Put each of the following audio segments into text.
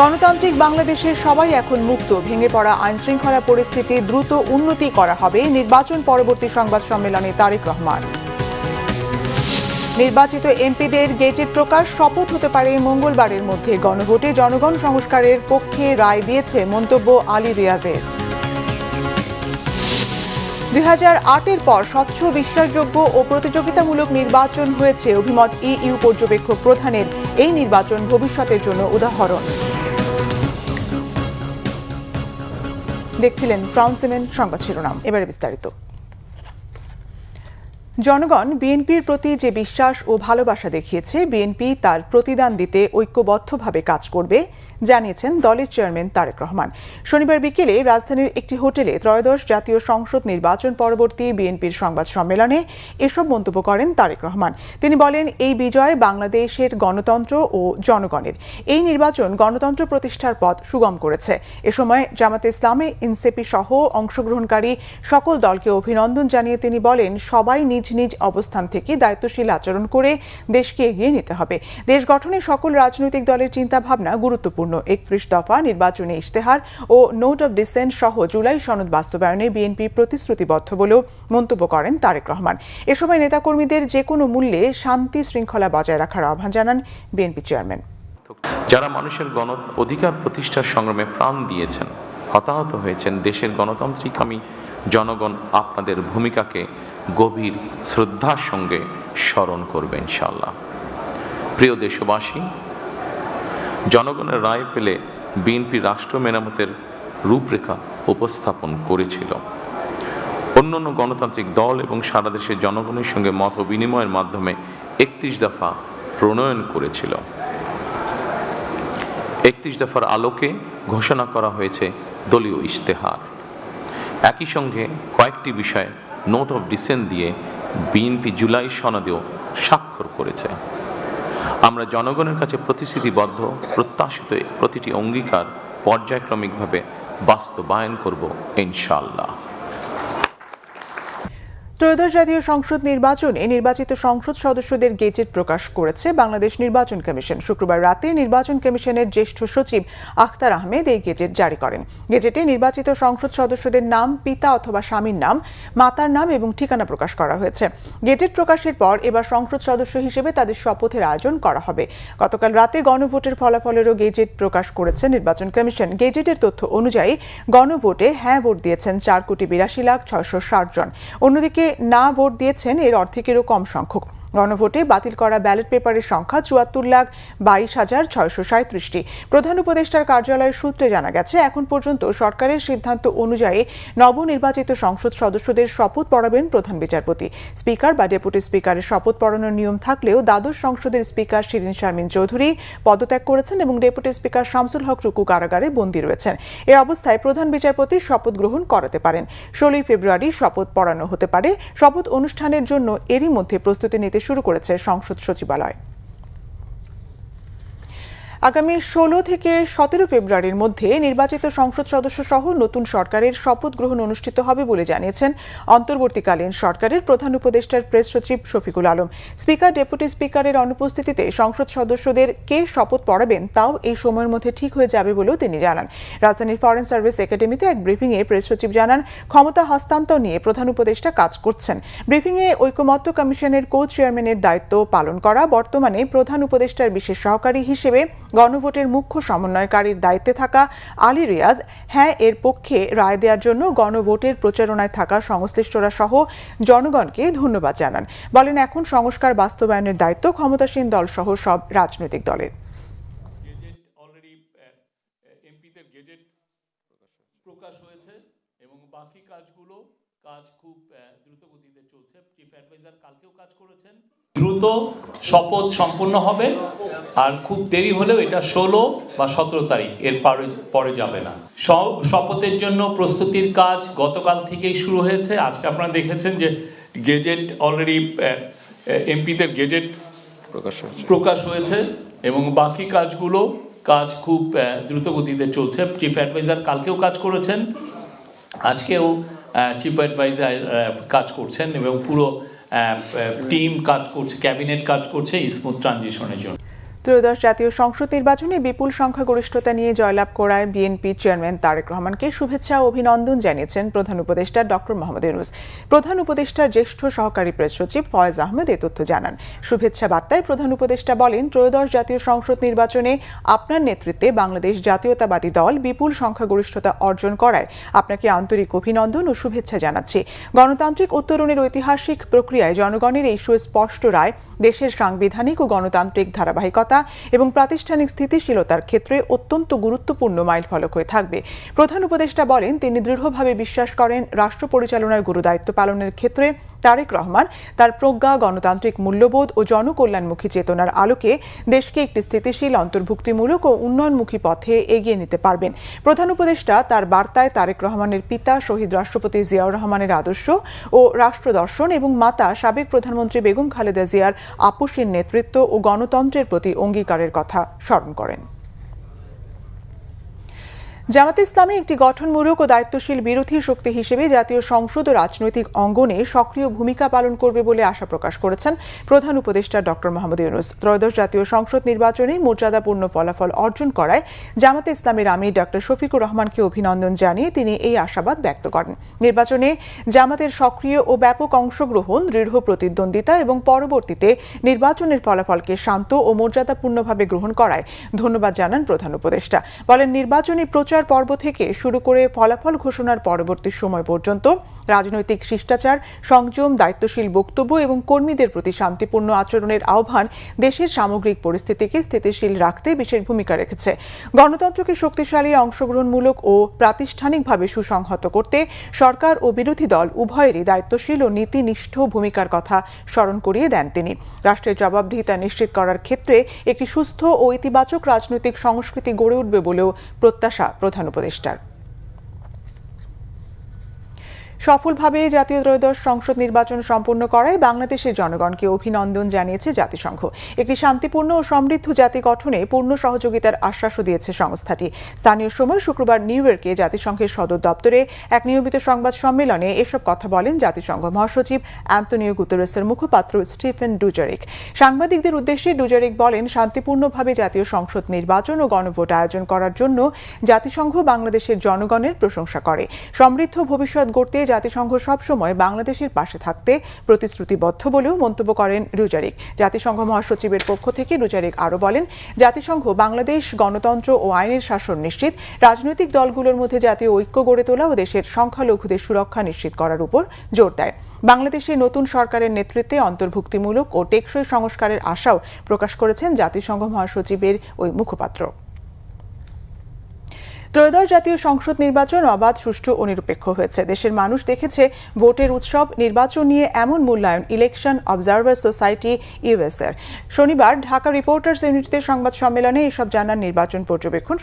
গণতান্ত্রিক বাংলাদেশের সবাই এখন মুক্ত, ভেঙে পড়া আইনশৃঙ্খলা পরিস্থিতি দ্রুত উন্নতি করা হবে, নির্বাচন পরবর্তী সংবাদ সম্মেলনে তারেক রহমান। নির্বাচিত এমপিদের গেজেট প্রকাশ, শপথ হতে পারে মঙ্গলবারের মধ্যে। গণভোটে জনগণ সংস্কারের পক্ষে রায় দিয়েছে মন্তব্য আলী রিয়াজের। 2008-এর পর স্বচ্ছ, বিশ্বাসযোগ্য ও প্রতিযোগিতামূলক নির্বাচন হয়েছে, অভিমত ইইউ পর্যবেক্ষক প্রধানের। এই নির্বাচন ভবিষ্যতের জন্য উদাহরণ। দেখছিলেন ক্রাউন সিমেন্ট সংবাদ শিরোনাম, এবারে বিস্তারিত। জনগণ বিএনপির প্রতি যে বিশ্বাস ও ভালোবাসা দেখিয়েছে, বিএনপি তার প্রতিদান দিতে ঐক্যবদ্ধভাবে কাজ করবে, জানিয়েছেন দলের চেয়ারম্যান তারেক রহমান। শনিবার বিকেলে রাজধানীর একটি হোটেলে ত্রয়োদশ জাতীয় সংসদ নির্বাচন পরবর্তী বিএনপির সংবাদ সম্মেলনে এসব মন্তব্য করেন তারেক রহমান। তিনি বলেন, এই বিজয় বাংলাদেশের গণতন্ত্র ও জনগণের। এই নির্বাচন গণতন্ত্র প্রতিষ্ঠার পথ সুগম করেছে। এ সময় জামাতে ইসলামী, এনসিপি সহ অংশগ্রহণকারী সকল দলকে অভিনন্দন জানিয়ে তিনি বলেন, সবাই নিজ নিজ অবস্থান থেকে দায়িত্বশীল আচরণ করে দেশকে এগিয়ে নিতে হবে। দেশ গঠনে সকল রাজনৈতিক দলের চিন্তাভাবনা গুরুত্বপূর্ণ। 31 দফা নির্বাচনী ইশতেহার ও নোট অব ডিসেন্ট সহ জুলাই সনদ বাস্তবায়নে বিএনপি প্রতিশ্রুতিবদ্ধ বলেও মন্তব্য করেন তারেক রহমান। এ সময় নেতাকর্মীদের যে কোনো মূল্যে শান্তি শৃঙ্খলা বজায় রাখার আহ্বান জানান বিএনপি চেয়ারম্যান। যারা মানুষের গণ অধিকার প্রতিষ্ঠার সংগ্রামে প্রাণ দিয়েছেন, হতাহত হয়েছেন, দেশের গণতান্ত্রিকামী জনগণ আপনাদের ভূমিকাকে গভীর শ্রদ্ধার সঙ্গে স্মরণ করবে ইনশাআল্লাহ। প্রিয় দেশবাসী, জনগণের রায় পেলে বিএনপি রাষ্ট্র মেরামতের রূপরেখা উপস্থাপন করেছিল। অন্যান্য গণতান্ত্রিক দল এবং সারা দেশের জনগণের সঙ্গে মত বিনিময়ের মাধ্যমে 31 দফা প্রণয়ন করেছিল। 31 দফার আলোকে ঘোষণা করা হয়েছে দলীয় ইশতেহার। একই সঙ্গে কয়েকটি বিষয়ে নোট অফ ডিসেন্ট দিয়ে বিএনপি জুলাই সনদেও স্বাক্ষর করেছে। আমরা জনগণের কাছে প্রতিশ্রুতিবদ্ধ, প্রত্যাশিত প্রতিটি অঙ্গীকার পর্যায়ক্রমিকভাবে বাস্তবায়ন করব ইনশাআল্লাহ। ত্রয়োদশ জাতীয় সংসদ নির্বাচনে নির্বাচিত সংসদ সদস্যদের গেজেট প্রকাশ করেছে বাংলাদেশ নির্বাচন কমিশন। শুক্রবার রাতে নির্বাচন কমিশনের জ্যেষ্ঠ সচিব আখতার আহমেদ এই গেজেট জারি করেন। গেজেটে নির্বাচিত সংসদ সদস্যদের নাম, পিতা অথবা স্বামীর নাম, মাতার নাম এবং ঠিকানা প্রকাশ করা হয়েছে। গেজেট প্রকাশের পর এবার সংসদ সদস্য হিসেবে তাদের শপথের আয়োজন করা হবে। গতকাল রাতে গণভোটের ফলাফলেরও গেজেট প্রকাশ করেছে নির্বাচন কমিশন। গেজেটের তথ্য অনুযায়ী গণভোটে হ্যাঁ ভোট দিয়েছেন 4,82,660 জন। অন্যদিকে না ভোট দিয়েছেন এর অর্ধেকেরও কম সংখ্যক। গণভোটে বাতিল করা ব্যালট পেপারের সংখ্যা 74,22,637টি। প্রধান উপদেষ্টার কার্যালয়ের সূত্রে জানা গেছে, এখন পর্যন্ত সরকারের সিদ্ধান্ত অনুযায়ী নবনির্বাচিত সংসদ সদস্যদের শপথ পড়াবেন প্রধান বিচারপতি। স্পিকার বা ডেপুটি স্পিকারের শপথ পড়ানোর নিয়ম থাকলেও দ্বাদশ সংসদের স্পিকার শিরিন শারমিন চৌধুরী পদত্যাগ করেছেন এবং ডেপুটি স্পিকার শামসুল হক রুকু কারাগারে বন্দী রয়েছেন। এ অবস্থায় প্রধান বিচারপতি শপথ গ্রহণ করাতে পারেন। 16 ফেব্রুয়ারি শপথ পড়ানো হতে পারে। শপথ অনুষ্ঠানের জন্য এরই মধ্যে প্রস্তুতি নিতে শুরু করেছে সংসদ সচিবালয়। আগামী 16 থেকে 17 ফেব্রুয়ারির মধ্যে নির্বাচিত সংসদ সদস্য সহ নতুন সরকারের শপথ গ্রহণ অনুষ্ঠিত হবে বলে জানিয়েছেন অন্তর্বর্তীকালীন সরকারের প্রধান উপদেষ্টার প্রেস সচিব শফিকুল আলম। স্পিকার, ডেপুটি স্পিকারের অনুপস্থিতিতে সংসদ সদস্যদের কে শপথ পড়াবেন তাও এই সময়ের মধ্যে ঠিক হয়ে যাবে বলেও তিনি জানান। রাজধানীর ফরেন সার্ভিস একাডেমিতে এক ব্রিফিংয়ে প্রেস সচিব জানান, ক্ষমতা হস্তান্তর নিয়ে প্রধান উপদেষ্টা কাজ করছেন। ব্রিফিংয়ে ঐকমত্য কমিশনের কো চেয়ারম্যানের দায়িত্ব পালন করা বর্তমানে প্রধান উপদেষ্টার বিশেষ সহকারী হিসেবে গণভোটের মুখ্য সমন্বয়কারীর দায়িত্বে থাকা আলী রিয়াজ হ্যাঁ এর পক্ষে রায় দেওয়ার জন্য গণভোটের প্রচারণায় থাকা সংশ্লিষ্টরা সহ জনগণকে ধন্যবাদ জানান। বলেন, এখন সংস্কার বাস্তবায়নের দায়িত্ব ক্ষমতাসীন দল সহ সব রাজনৈতিক দলের। প্রকাশ হয়েছে এবং বাকি কাজ খুব দ্রুত গতিতে চলছে। চিফ অ্যাডভাইজার কালকেও কাজ করেছেন। দ্রুত শপথ সম্পূর্ণ হবে, আর খুব দেরি হলেও এটা 16 বা 17 তারিখ, এর পরে যাবে না। শপথের জন্য প্রস্তুতির কাজ গতকাল থেকেই শুরু হয়েছে। আজকে আপনারা দেখেছেন যে গেজেট অলরেডি এমপিদের গেজেট প্রকাশ হয়েছে এবং বাকি কাজ খুব দ্রুত গতিতে চলছে। চিফ অ্যাডভাইজার কালকেও কাজ করেছেন, আজকেও চিফ অ্যাডভাইজার কাজ করছেন এবং পুরো টিম কাজ করছে, ক্যাবিনেট কাজ করছে স্মুথ ট্রানজিশনের জন্য। ত্রয়োদশ জাতীয় সংসদ নির্বাচনে বিপুল সংখ্যাগরিষ্ঠতা নিয়ে জয়লাভ করায় বিএনপি চেয়ারম্যান তারেক রহমানকে শুভেচ্ছা ও অভিনন্দন জানিয়েছেন প্রধান উপদেষ্টা ডক্টর মোহাম্মদ ইউনূস। প্রধান উপদেষ্টার জ্যেষ্ঠ সহকারী প্রেস সচিব ফয়েজ আহমেদ এ তথ্য জানান। শুভেচ্ছা বার্তায় প্রধান উপদেষ্টা বলেন, ত্রয়োদশ জাতীয় সংসদ নির্বাচনে আপনার নেতৃত্বে বাংলাদেশ জাতীয়তাবাদী দল বিপুল সংখ্যাগরিষ্ঠতা অর্জন করায় আপনাকে আন্তরিক অভিনন্দন ও শুভেচ্ছা জানাচ্ছি। গণতান্ত্রিক উত্তরণের ঐতিহাসিক প্রক্রিয়ায় জনগণের এই সুস্পষ্ট রায় দেশের সাংবিধানিক ও গণতান্ত্রিক ধারাবাহিকতা এবং প্রাতিষ্ঠানিক স্থিতিশীলতার ক্ষেত্রে অত্যন্ত গুরুত্বপূর্ণ মাইলফলক হয়ে থাকবে। প্রধান উপদেষ্টা বলেন, তিনি দৃঢ়ভাবে বিশ্বাস করেন রাষ্ট্র পরিচালনার গুরুদায়িত্ব পালনের ক্ষেত্রে তারেক রহমান তার প্রজ্ঞা, গণতান্ত্রিক মূল্যবোধ ও জনকল্যাণমুখী চেতনার আলোকে দেশকে একটি স্থিতিশীল, অন্তর্ভুক্তিমূলক ও উন্নয়নমুখী পথে এগিয়ে নিতে পারবেন। প্রধান উপদেষ্টা তার বার্তায় তারেক রহমানের পিতা শহীদ রাষ্ট্রপতি জিয়াউর রহমানের আদর্শ ও রাষ্ট্র দর্শন এবং মাতা সাবেক প্রধানমন্ত্রী বেগম খালেদা জিয়ার আপসীর নেতৃত্ব ও গণতন্ত্রের প্রতি অঙ্গীকারের কথা স্মরণ করেন। জামাতে ইসলামী একটি গঠনমূলক ও দায়িত্বশীল বিরোধী শক্তি হিসেবে জাতীয় সংসদ ও রাজনৈতিক অঙ্গনে সক্রিয় ভূমিকা পালন করবে বলে আশা প্রকাশ করেছেন প্রধান উপদেষ্টা ডক্টর মোহাম্মদ ইউনূস। ত্রয়োদশ জাতীয় সংসদ নির্বাচনে মর্যাদাপূর্ণ ফলাফল অর্জন করায় জামাতে ইসলামীর আমির ডক্টর শফিকুর রহমানকে অভিনন্দন জানিয়ে তিনি এই আশাবাদ ব্যক্ত করেন। নির্বাচনে জামাতের সক্রিয় ও ব্যাপক অংশগ্রহণ, দৃঢ় প্রতিদ্বন্দ্বিতা এবং পরবর্তীতে নির্বাচনের ফলাফলকে শান্ত ও মর্যাদাপূর্ণভাবে গ্রহণ করায় ধন্যবাদ জানান প্রধান উপদেষ্টা। বলেন, নির্বাচনী প্রচার পর্ব থেকে শুরু করে ফলাফল ঘোষণার পরবর্তী সময় পর্যন্ত রাজনৈতিক শিষ্টাচার, সংযম, দায়িত্বশীল বক্তব্য এবং কর্মীদের প্রতি শান্তিপূর্ণ আচরণের আহ্বান দেশের সামগ্রিক পরিস্থিতিকে স্থিতিশীল রাখতে বিশেষ ভূমিকা রেখেছে। গণতন্ত্রকে শক্তিশালী, অংশগ্রহণমূলক ও প্রাতিষ্ঠানিকভাবে সুসংহত করতে সরকার ও বিরোধী দল উভয়েরই দায়িত্বশীল ও নীতিনিষ্ঠ ভূমিকার কথা স্মরণ করিয়ে দেন তিনি। রাষ্ট্রের জবাবদিহিতা নিশ্চিত করার ক্ষেত্রে একটি সুস্থ ও ইতিবাচক রাজনৈতিক সংস্কৃতি গড়ে উঠবে বলেও প্রত্যাশা প্রধান উপদেষ্টার। সফলভাবে জাতীয় ত্রয়োদশ সংসদ নির্বাচন সম্পন্ন করায় বাংলাদেশের জনগণকে অভিনন্দন জানিয়েছে জাতিসংঘ। একটি শান্তিপূর্ণ ও সমৃদ্ধ জাতি গঠনে পূর্ণ সহযোগিতার আশ্বাসও দিয়েছে সংস্থাটি। স্থানীয় সময় শুক্রবার নিউ ইয়র্কে জাতিসংঘের সদর দপ্তরে এক নিয়মিত সংবাদ সম্মেলনে এসব কথা বলেন জাতিসংঘ মহাসচিব অ্যান্তোনিও গুতেরেসের মুখপাত্র স্টিফেন ডুজারিক। সাংবাদিকদের উদ্দেশ্যে ডুজারিক বলেন, শান্তিপূর্ণভাবে জাতীয় সংসদ নির্বাচন ও গণভোট আয়োজন করার জন্য জাতিসংঘ বাংলাদেশের জনগণের প্রশংসা করে। সমৃদ্ধ ভবিষ্যৎ গড়তে জাতিসংঘ সবসময় বাংলাদেশের পাশে থাকতে প্রতিশ্রুতিবদ্ধ বলেও মন্তব্য করেন ডুজারিক। জাতিসংঘ মহাসচিবের পক্ষ থেকে ডুজারিক আরও বলেন, জাতিসংঘ বাংলাদেশ গণতন্ত্র ও আইনের শাসন নিশ্চিত, রাজনৈতিক দলগুলোর মধ্যে জাতীয় ঐক্য গড়ে তোলা ও দেশের সংখ্যালঘুদের সুরক্ষা নিশ্চিত করার উপর জোর দেয়। বাংলাদেশে নতুন সরকারের নেতৃত্বে অন্তর্ভুক্তিমূলক ও টেকসই সংস্কারের আশাও প্রকাশ করেছেন জাতিসংঘ মহাসচিবের ওই মুখপাত্র। ত্রয়োদশ জাতীয় সংসদ নির্বাচন অবাধ, সুষ্ঠু ও নিরপেক্ষ হয়েছে। দেশের মানুষ দেখেছে ভোটের উৎসব। নির্বাচন নিয়ে এমন মূল্যায়ন ইলেকশন অবজারভার সোসাইটি ইউএসএর। শনিবার ঢাকা রিপোর্টার্স ইউনিটিতে সংবাদ সম্মেলনে এসব জানান নির্বাচন পর্যবেক্ষণ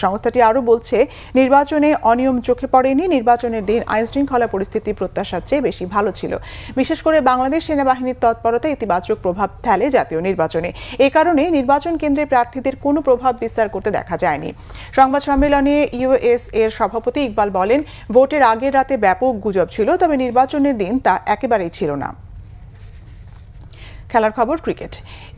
সংস্থাটি আরও বলছে, নির্বাচনে অনিয়ম চোখে পড়েনি। নির্বাচনের দিন আইনশৃঙ্খলা পরিস্থিতি প্রত্যাশার চেয়ে বেশি ভালো ছিল। বিশেষ করে বাংলাদেশ সেনাবাহিনীর তৎপরতা ইতিবাচক প্রভাব ফেলে জাতীয় নির্বাচনে। এ কারণে নির্বাচন কেন্দ্রে প্রার্থীদের কোনো প্রভাব বিস্তার করতে দেখা যায়নি। সংবাদ সম্মেলনে ইউএস এর সভাপতি ইকবাল বলেন, ভোটের আগের রাতে ব্যাপক গুজব ছিল, তবে নির্বাচনের দিন তা একেবারেই ছিল না। খেলার খবর, ক্রিকেট।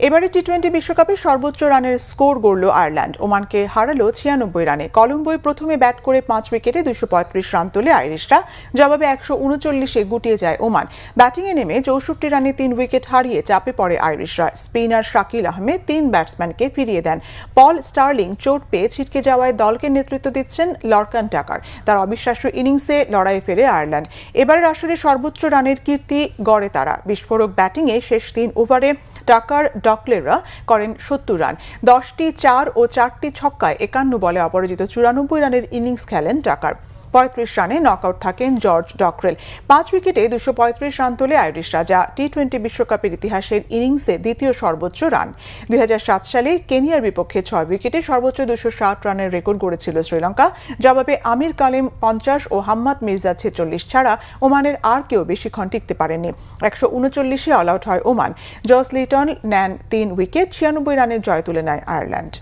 এবারে টি-20 বিশ্বকাপে সর্বোচ্চ রানের স্কোর গড়ল আয়ারল্যান্ড। ওমানকে হারালো 96 রানে। কলম্বোয় প্রথমে ব্যাট করে 5 উইকেটে 235 রান তোলে আইরিশরা। জবাবে 139-এ গুটিয়ে যায় ওমান। ব্যাটিংয়ে নেমে 64 রানে 3 উইকেট হারিয়ে চাপে পড়ে আইরিশরা। স্পিনার শাকিল আহমেদ 3 ব্যাটসম্যানকে ফিরিয়ে দেন। পল স্টার্লিং চোট পেয়ে ছিটকে যাওয়ায় দলকে নেতৃত্ব দিচ্ছেন লরকান টাকার। তার অবিশ্বাস্য ইনিংসে লড়াইয়ে ফেরে আয়ারল্যান্ড। এবারের আসরে সর্বোচ্চ রানের কীর্তি গড়ে তারা। বিস্ফোরক ব্যাটিংয়ে শেষ 3 ওভারে টাকার ডকলেররা করেন 70 রান। 10টি 4 ও 4টি ছক্কায় 51 বলে অপরাজিত 94 রানের ইনিংস খেলেন টাকার। 35 রানে নকআউট থাকেন জর্জ ডকরেল। 5 উইকেটে 235 রান তোলে আইরিশরা, যা টি-20 বিশ্বকাপের ইতিহাসের ইনিংসে দ্বিতীয় সর্বোচ্চ রান। 2007 সালে কেনিয়ার বিপক্ষে 6 উইকেটে সর্বোচ্চ 260 রানের রেকর্ড গড়েছিল শ্রীলঙ্কা। জবাবে আমির কালিম 50 ও হাম্মাদ মির্জা 46 ছাড়া ওমানের আর কেউ বেশিক্ষণ টিকতে পারেনি। 139-এ অল আউট হয় ওমান। জস লিটন নেন 3 উইকেট। 96 রানের জয় তুলে নেয় আয়ারল্যান্ড।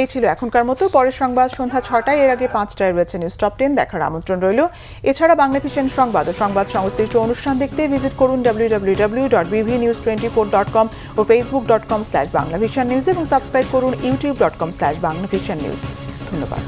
এই ছিল এখনকার মতো। পরের সংবাদ সন্ধ্যা 6টায়, এর আগে 5টায় রয়েছে নিউজ টপ 10 দেখার আমন্ত্রণ রইল। এছাড়া বাংলা ভিশন সংবাদ ও সংবাদ সংশ্লিষ্ট অনুষ্ঠান দেখতে ভিজিট করুন www.bvnews24.com ও facebook.com/banglavisionnews এবং সাবস্ক্রাইব করুন youtube.com/banglavisionnews। ধন্যবাদ।